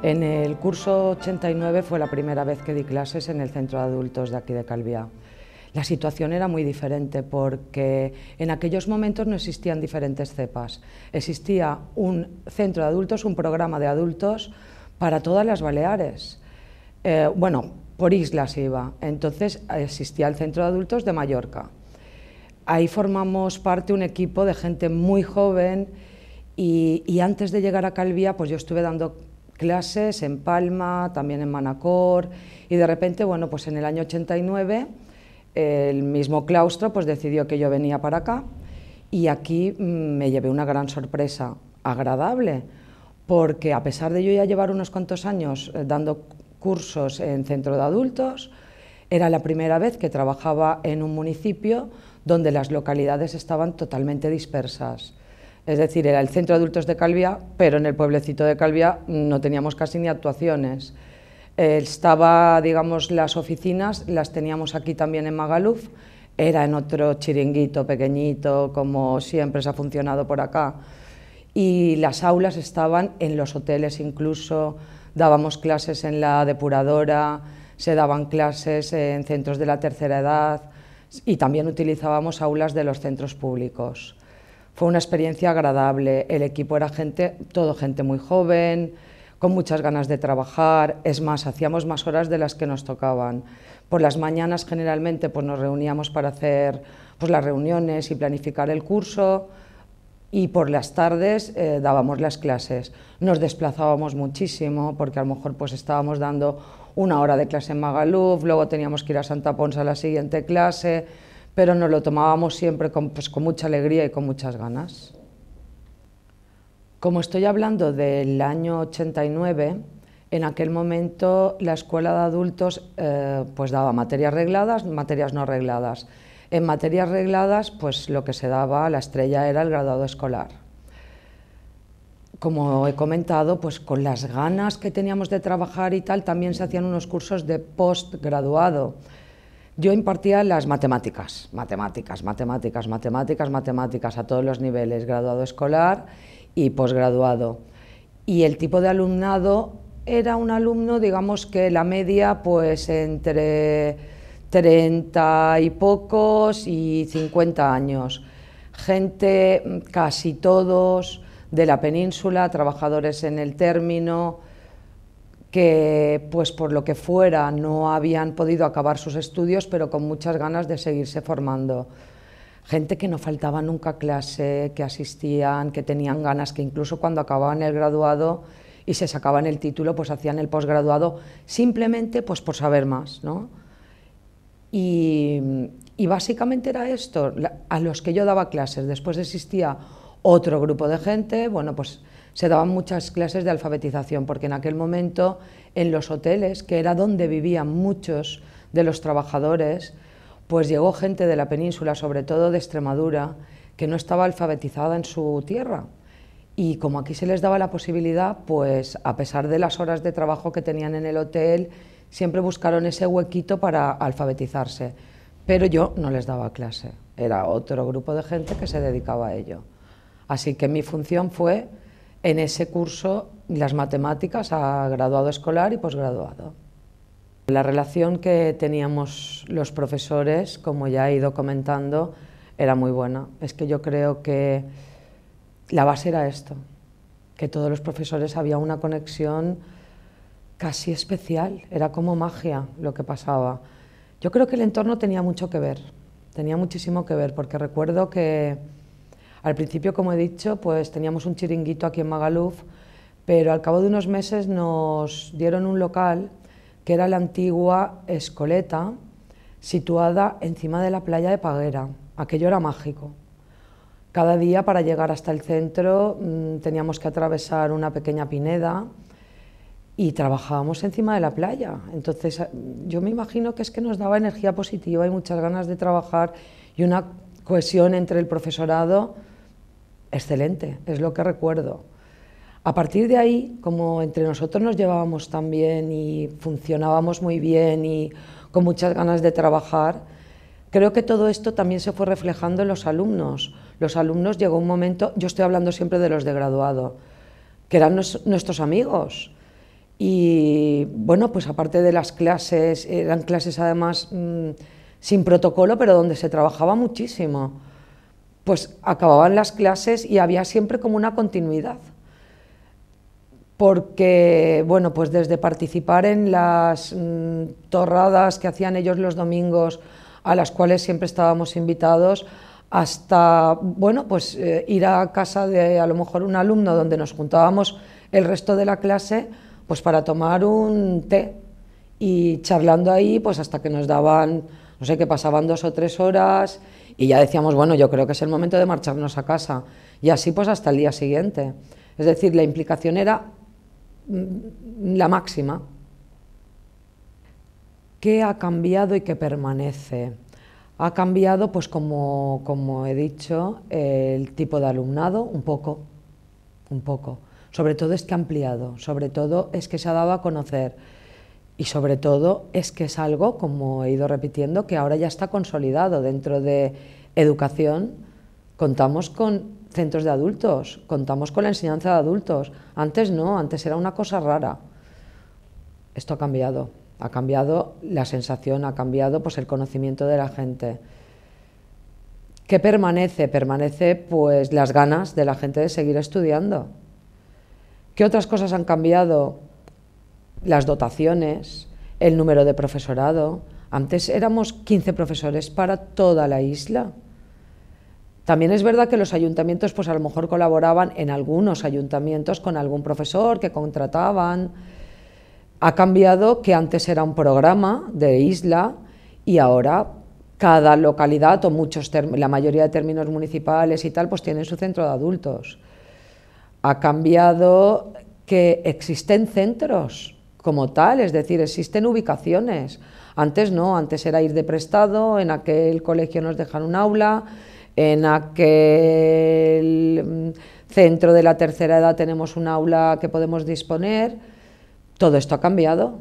En el curso 89 fue la primera vez que di clases en el centro de adultos de aquí de Calviá. La situación era muy diferente porque en aquellos momentos no existían diferentes cepas. Existía un centro de adultos, un programa de adultos para todas las Baleares. Bueno, por islas iba. Entonces existía el centro de adultos de Mallorca. Ahí formamos parte un equipo de gente muy joven y antes de llegar a Calviá, pues yo estuve dando clases en Palma, también en Manacor, y de repente, bueno, pues en el año 89 el mismo claustro pues decidió que yo venía para acá y aquí me llevé una gran sorpresa, agradable, porque a pesar de yo ya llevar unos cuantos años dando cursos en centro de adultos, era la primera vez que trabajaba en un municipio donde las localidades estaban totalmente dispersas. Es decir, era el centro de adultos de Calviá, pero en el pueblecito de Calviá no teníamos casi ni actuaciones. Estaba, digamos, las oficinas, las teníamos aquí también en Magaluf, era en otro chiringuito pequeñito, como siempre se ha funcionado por acá, y las aulas estaban en los hoteles incluso, dábamos clases en la depuradora, se daban clases en centros de la tercera edad y también utilizábamos aulas de los centros públicos. Fue una experiencia agradable, el equipo era todo gente muy joven, con muchas ganas de trabajar, es más, hacíamos más horas de las que nos tocaban. Por las mañanas generalmente pues nos reuníamos para hacer pues, las reuniones y planificar el curso, y por las tardes dábamos las clases. Nos desplazábamos muchísimo porque a lo mejor pues estábamos dando una hora de clase en Magaluf, luego teníamos que ir a Santa Ponsa a la siguiente clase, pero nos lo tomábamos siempre con mucha alegría y con muchas ganas. Como estoy hablando del año 89, en aquel momento la escuela de adultos pues daba materias regladas, materias no regladas. En materias regladas, pues lo que se daba, la estrella era el graduado escolar. Como he comentado, pues con las ganas que teníamos de trabajar y tal, también se hacían unos cursos de postgraduado. Yo impartía las matemáticas a todos los niveles, graduado escolar y posgraduado. Y el tipo de alumnado era un alumno, digamos que la media, pues entre 30 y pocos y 50 años. Gente, casi todos, de la península, trabajadores en el término, que pues por lo que fuera no habían podido acabar sus estudios, pero con muchas ganas de seguirse formando. Gente que no faltaba nunca a clase, que asistían, que tenían ganas, que incluso cuando acababan el graduado y se sacaban el título, pues hacían el posgraduado simplemente pues por saber más, ¿no? Y básicamente era esto, a los que yo daba clases. Después existía otro grupo de gente, bueno, pues se daban muchas clases de alfabetización, porque en aquel momento en los hoteles, que era donde vivían muchos de los trabajadores, pues llegó gente de la península, sobre todo de Extremadura, que no estaba alfabetizada en su tierra. Y como aquí se les daba la posibilidad, pues a pesar de las horas de trabajo que tenían en el hotel, siempre buscaron ese huequito para alfabetizarse. Pero yo no les daba clase, era otro grupo de gente que se dedicaba a ello. Así que mi función fue, en ese curso, las matemáticas a graduado escolar y posgraduado. La relación que teníamos los profesores, como ya he ido comentando, era muy buena. Es que yo creo que la base era esto, que todos los profesores había una conexión casi especial, era como magia lo que pasaba. Yo creo que el entorno tenía mucho que ver, tenía muchísimo que ver, porque recuerdo que al principio, como he dicho, pues teníamos un chiringuito aquí en Magaluf, pero al cabo de unos meses nos dieron un local que era la antigua Escoleta, situada encima de la playa de Paguera. Aquello era mágico. Cada día para llegar hasta el centro teníamos que atravesar una pequeña pineda y trabajábamos encima de la playa. Entonces yo me imagino que es que nos daba energía positiva y muchas ganas de trabajar y una cohesión entre el profesorado excelente, es lo que recuerdo. A partir de ahí, como entre nosotros nos llevábamos tan bien y funcionábamos muy bien y con muchas ganas de trabajar, creo que todo esto también se fue reflejando en los alumnos. Los alumnos llegó un momento, yo estoy hablando siempre de los de graduado, que eran nuestros amigos, Y bueno, pues aparte de las clases, eran clases además sin protocolo, pero donde se trabajaba muchísimo. Pues acababan las clases y había siempre como una continuidad. Porque, bueno, pues desde participar en las torradas que hacían ellos los domingos, a las cuales siempre estábamos invitados, hasta, bueno, pues ir a casa de a lo mejor un alumno donde nos juntábamos el resto de la clase, pues para tomar un té y charlando ahí, pues hasta que nos daban, no sé, que pasaban 2 o 3 horas y ya decíamos, bueno, yo creo que es el momento de marcharnos a casa. Y así pues hasta el día siguiente. Es decir, la implicación era la máxima. ¿Qué ha cambiado y qué permanece? Ha cambiado, pues como he dicho, el tipo de alumnado, un poco. Sobre todo es que ha ampliado, sobre todo es que se ha dado a conocer y sobre todo es que es algo, como he ido repitiendo, que ahora ya está consolidado dentro de educación. Contamos con centros de adultos, contamos con la enseñanza de adultos. Antes no, antes era una cosa rara. Esto ha cambiado la sensación, ha cambiado pues el conocimiento de la gente. ¿Qué permanece? Permanece pues las ganas de la gente de seguir estudiando. ¿Qué otras cosas han cambiado? Las dotaciones, el número de profesorado. Antes éramos 15 profesores para toda la isla. También es verdad que los ayuntamientos pues a lo mejor colaboraban en algunos ayuntamientos con algún profesor que contrataban. Ha cambiado que antes era un programa de isla y ahora cada localidad o la mayoría de términos municipales y tal pues tienen su centro de adultos. Ha cambiado que existen centros como tal, es decir, existen ubicaciones. Antes no, antes era ir de prestado, en aquel colegio nos dejan un aula, en aquel centro de la tercera edad tenemos un aula que podemos disponer. Todo esto ha cambiado.